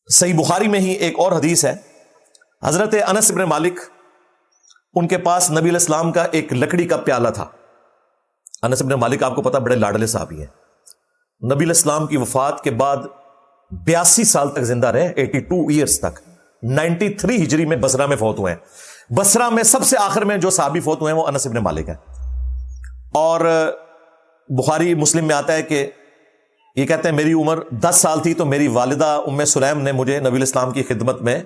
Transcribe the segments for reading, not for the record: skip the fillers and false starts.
صحیح بخاری میں ہی ایک اور حدیث ہے، حضرت انس بن مالک، ان کے پاس نبی علیہ السلام کا ایک لکڑی کا پیالہ تھا۔ انس بن مالک آپ کو پتا بڑے لاڈلے صحابی ہیں، نبی علیہ السلام کی وفات کے بعد 82 سال تک زندہ رہے، 82 ایئرز تک، 93 ہجری میں بصرہ میں فوت ہوئے ہیں۔ بصرہ میں سب سے آخر میں جو صحابی فوت ہوئے ہیں وہ انس بن مالک ہیں۔ اور بخاری مسلم میں آتا ہے کہ یہ کہتے ہیں میری عمر 10 سال تھی تو میری والدہ ام سلیم نے مجھے نبی علیہ السلام کی خدمت میں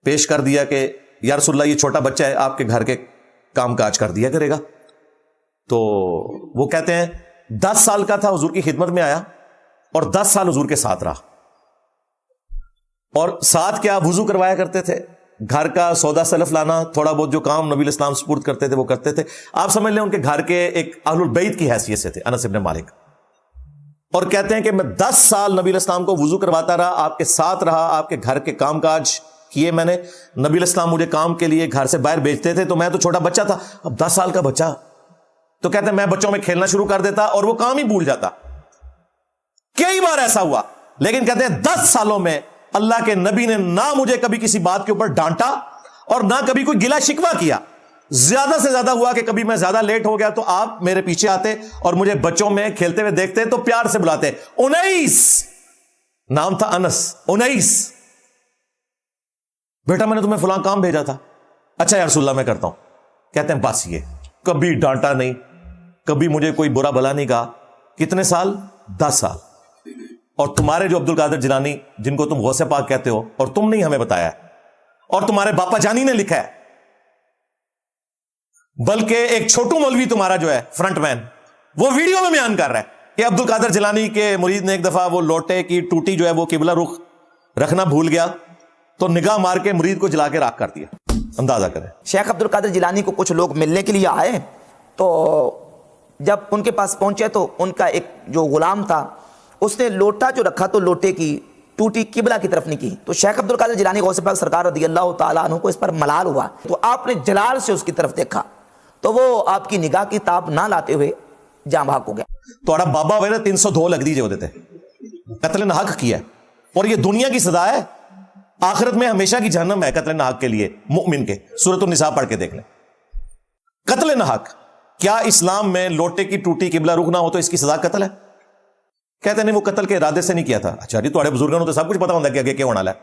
پیش کر دیا کہ یا رسول اللہ یہ چھوٹا بچہ ہے، آپ کے گھر کے کام کاج کر دیا کرے گا۔ تو وہ کہتے ہیں 10 سال کا تھا، حضور کی خدمت میں آیا اور 10 سال حضور کے ساتھ رہا، اور ساتھ کیا وضو کروایا کرتے تھے، گھر کا سودا سلف لانا، تھوڑا بہت جو کام نبی علیہ السلام سپرد کرتے تھے وہ کرتے تھے۔ آپ سمجھ لیں ان کے گھر کے ایک اہل البیت کی حیثیت سے تھے انس بن مالک۔ اور کہتے ہیں کہ میں 10 سال نبی علیہ السلام کو وضو کرواتا رہا، آپ کے ساتھ رہا، آپ کے گھر کے کام کاج کیے میں نے۔ نبی علیہ السلام مجھے کام کے لیے گھر سے باہر بھیجتے تھے تو میں تو چھوٹا بچہ تھا، اب 10 سال کا بچہ، تو کہتے ہیں میں بچوں میں کھیلنا شروع کر دیتا اور وہ کام ہی بھول جاتا۔ کئی بار ایسا ہوا، لیکن کہتے ہیں 10 سالوں میں اللہ کے نبی نے نہ مجھے کبھی کسی بات کے اوپر ڈانٹا اور نہ کبھی کوئی گلا شکوہ کیا۔ زیادہ سے زیادہ ہوا کہ کبھی میں زیادہ لیٹ ہو گیا تو آپ میرے پیچھے آتے اور مجھے بچوں میں کھیلتے ہوئے دیکھتے تو پیار سے بلاتے، انیس، نام تھا انس، انیس بیٹا میں نے تمہیں فلاں کام بھیجا تھا، اچھا یا رسول اللہ میں کرتا ہوں۔ کہتے ہیں بس یہ کبھی ڈانٹا نہیں، کبھی مجھے کوئی برا بھلا نہیں کہا۔ کتنے سال؟ 10 سال۔ اور تمہارے جو عبد القادر جیلانی جن کو تم غوث پاک کہتے ہو، اور تم نہیں ہمیں بتایا ہے، اور تمہارے باپا جانی نے لکھا ہے، بلکہ ایک چھوٹو مولوی تمہارا جو ہے فرنٹ مین وہ ویڈیو میں بیان کر رہا ہے کہ عبد القادر جیلانی کے مرید نے ایک دفعہ وہ لوٹے کی ٹوٹی جو ہے وہ قبلہ رخ رکھنا بھول گیا تو نگاہ مار کے مرید کو جلا کے راکھ کر دیا۔ اندازہ کریں۔ شیخ عبد القادر جیلانی کو کچھ لوگ ملنے کے لیے آئے تو جب ان کے پاس پہنچے تو ان کا ایک جو غلام تھا اس نے لوٹا جو رکھا تو لوٹے کی ٹوٹی قبلہ کی طرف نہیں کی، تو شیخ عبد القادر جیلانی غوث پاک سرکار رضی اللہ تعالیٰ عنہ کو اس پر ملال ہوا، تو آپ نے جلال سے اس کی طرف دیکھا تو وہ آپ کی نگاہ کی تاب نہ لاتے ہوئے جاں بحق ہو گیا۔ تو بابا ویرے 302 لگ دیجئے ہوتے تھے، قتل ناحق کیا ہے، اور یہ دنیا کی سزا ہے، آخرت میں ہمیشہ کی جہنم ہے قتل ناحق کے لیے مومن کے۔ سورۃ النساء پڑھ کے دیکھ لیں۔ قتل ناحق، کیا اسلام میں لوٹے کی ٹوٹی قبلہ رخ نہ ہو تو اس کی سزا قتل ہے؟ کہتے نہیں وہ قتل کے ارادے سے نہیں کیا تھا۔ اچھا جی تھوڑے بزرگوں نے تو سب کچھ پتا ہوتا ہے کہ آگے کیا ہونا ہے۔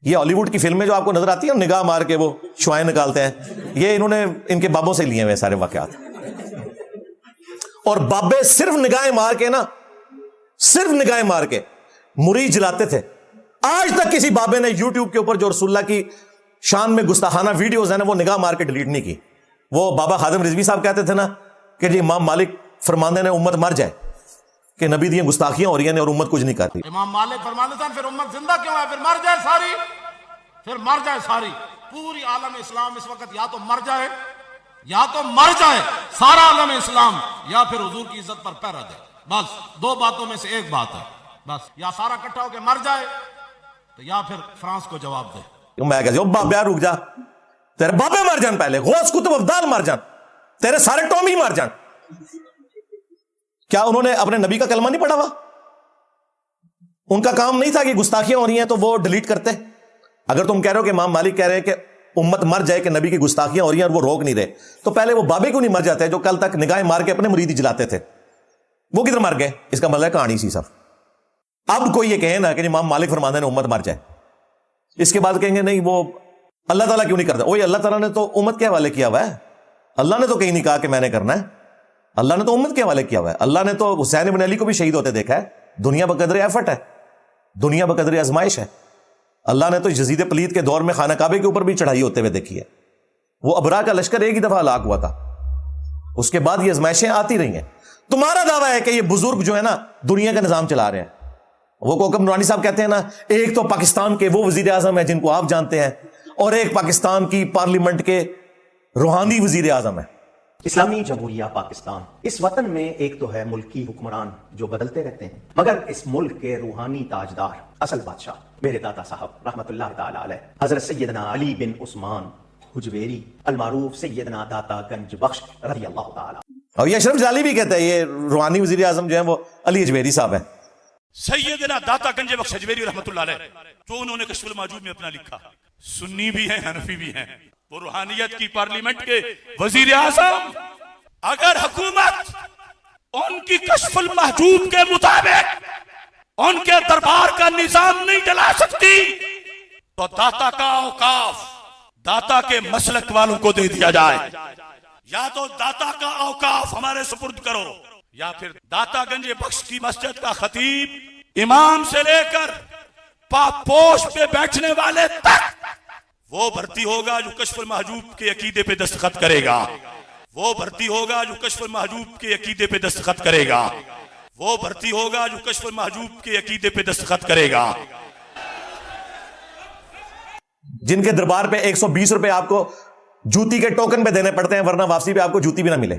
یہ ہالی ووڈ کی فلمیں جو آپ کو نظر آتی ہیں نگاہ مار کے وہ شوائیں نکالتے ہیں، یہ انہوں نے ان کے بابوں سے لیے ہوئے سارے واقعات۔ اور بابے صرف نگاہیں مار کے نا، صرف نگاہیں مار کے مرید جلاتے تھے۔ آج تک کسی بابے نے یوٹیوب کے اوپر جو رسول اللہ کی شان میں گستاخانہ ویڈیوز ہیں نا وہ نگاہ مار کے ڈیلیٹ نہیں کی۔ وہ بابا خادم رضوی صاحب کہتے تھے نا کہ جی امام مالک فرماندے نے امت مر جائے کہ نبی دی گستاخیاں ہو رہی ہیں اور امت کچھ نہیں کرتی۔ امام مالک فرماتے تھے پھر امت زندہ کیوں ہے، پھر مر جائے ساری، پھر مر جائے ساری۔ پوری عالم اسلام اس وقت یا تو مر جائے، یا تو مر جائے سارا عالم اسلام، یا پھر حضور کی عزت پر پہرا دے۔ بس دو باتوں میں سے ایک بات ہے، بس یا سارا اکٹھا ہو کے مر جائے تو یا پھر فرانس کو جواب دے۔ میں کہتا ہوں بابا رک جا، تیرے بابے مر جان، پہلے غوث کتب افضال مر جان، تیرے سارے ٹومی مر جان۔ کیا انہوں نے اپنے نبی کا کلمہ نہیں پڑھا ہوا؟ ان کا کام نہیں تھا کہ گستاخیاں ہو رہی ہیں تو وہ ڈیلیٹ کرتے؟ اگر تم کہہ رہے ہو کہ امام مالک کہہ رہے ہیں کہ امت مر جائے کہ نبی کی گستاخیاں ہو رہی ہیں اور وہ روک نہیں رہے، تو پہلے وہ بابے کیوں نہیں مر جاتے جو کل تک نگاہیں مار کے اپنے مریدی جلاتے تھے؟ وہ کدھر مر گئے؟ اس کا مطلب ہے کہانی سی سب۔ اب کوئی یہ کہے نا کہ امام مالک فرماندے نے امت مر جائے، اس کے بعد کہیں گے نہیں وہ اللہ تعالیٰ کیوں نہیں کرتا؟ وہی اللہ تعالیٰ نے تو امت کے حوالے کیا ہوا ہے، اللہ نے تو کہیں نہیں کہا کہ میں نے کرنا ہے، اللہ نے تو امت کے حوالے کیا ہوا ہے۔ اللہ نے تو حسین بن علی کو بھی شہید ہوتے دیکھا ہے۔ دنیا بقدر ایفٹ ہے، دنیا بقدر آزمائش ہے۔ اللہ نے تو یزید پلید کے دور میں خانہ کعبے کے اوپر بھی چڑھائی ہوتے ہوئے دیکھی ہے۔ وہ ابرا کا لشکر ایک ہی دفعہ ہلاک ہوا تھا، اس کے بعد یہ آزمائشیں آتی رہی ہیں۔ تمہارا دعویٰ ہے کہ یہ بزرگ جو ہے نا دنیا کا نظام چلا رہے ہیں۔ وہ کوکب نورانی صاحب کہتے ہیں نا ایک تو پاکستان کے وہ وزیر اعظم ہیں جن کو آپ جانتے ہیں، اور ایک پاکستان کی پارلیمنٹ کے روحانی وزیر اعظم ہیں۔ اسلامی جمہوریہ پاکستان اس وطن میں ایک تو ہے ملکی حکمران جو بدلتے رہتے ہیں، مگر اس ملک کے روحانی تاجدار اصل بادشاہ میرے دادا صاحب رحمت اللہ تعالی علیہ حضرت سیدنا علی بن عثمان حجویری المعروف سیدنا داتا گنج بخش رضی اللہ تعالی۔ اور یہ اشرف جلالی بھی کہتا ہے یہ روحانی وزیر اعظم جو ہیں وہ علی حجویری صاحب ہیں۔ سیدنا داتا گنج بخش اجمیری رحمت اللہ علیہ، جو انہوں نے کشف المحجوب میں اپنا لکھا، سنی بھی ہیں حنفی بھی ہیں، وہ روحانیت کی پارلیمنٹ کے وزیر اعظم، اگر حکومت ان کی کشف المحجوب کے مطابق ان کے دربار کا نظام نہیں چلا سکتی تو داتا کا اوقاف داتا کے مسلک والوں کو دے دیا جائے، یا تو داتا کا اوقاف ہمارے سپرد کرو، یا پھر داتا گنج بخش کی مسجد کا خطیب امام سے لے کر پاپوش پہ بیٹھنے والے تک وہ بھرتی ہوگا جو کشف المحجوب کے عقیدے پہ دستخط کرے گا، وہ بھرتی ہوگا جو کشف المحجوب کے عقیدے پہ دستخط کرے گا، وہ بھرتی ہوگا جو کشف المحجوب کے عقیدے پہ دستخط کرے گا۔ جن کے دربار پہ 120 روپے آپ کو جوتی کے ٹوکن پہ دینے پڑتے ہیں، ورنہ واپسی پہ آپ کو جوتی بھی نہ ملے۔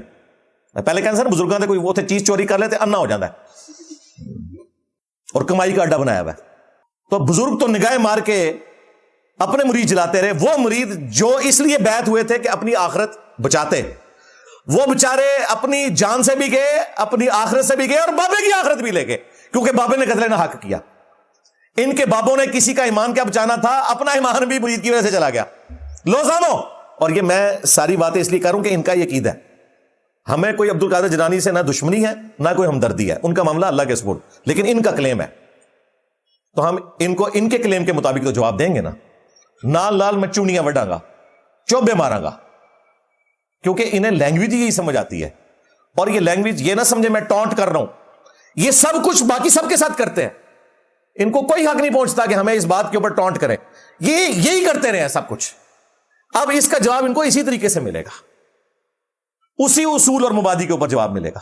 پہلے کہتے ہیں نا بزرگاں تھے، کوئی وہ تھے چیز چوری کر لیتے انا ہو جاتا ہے اور کمائی کا اڈا بنایا ہوا ہے۔ تو بزرگ تو نگاہ مار کے اپنے مرید جلاتے رہے، وہ مرید جو اس لیے بیعت ہوئے تھے کہ اپنی آخرت بچاتے، وہ بچارے اپنی جان سے بھی گئے، اپنی آخرت سے بھی گئے، اور بابے کی آخرت بھی لے گئے، کیونکہ بابے نے قتل نہ حق کیا۔ ان کے بابوں نے کسی کا ایمان کیا بچانا تھا، اپنا ایمان بھی مرید کی وجہ سے چلا گیا۔ لوزانو، اور یہ میں ساری باتیں اس لیے کروں کہ ان کا یہ عقیدہ ہے، ہمیں کوئی عبد القادر جیلانی سے نہ دشمنی ہے نہ کوئی ہمدردی ہے، ان کا معاملہ اللہ کے سپرد، لیکن ان کا کلیم ہے تو ہم ان کو ان کے کلیم کے مطابق تو جواب دیں گے نا۔ نال لال میں چونیاں وڈاں گا، چوبے ماراں گا، کیونکہ انہیں لینگویج ہی سمجھ آتی ہے، اور یہ لینگویج یہ نہ سمجھے میں ٹونٹ کر رہا ہوں، یہ سب کچھ باقی سب کے ساتھ کرتے ہیں، ان کو کوئی حق نہیں پہنچتا کہ ہمیں اس بات کے اوپر ٹونٹ کریں، یہ یہی کرتے رہے ہیں سب کچھ۔ اب اس کا جواب ان کو اسی طریقے سے ملے گا، اسی اصول اور مبادی کے اوپر جواب ملے گا۔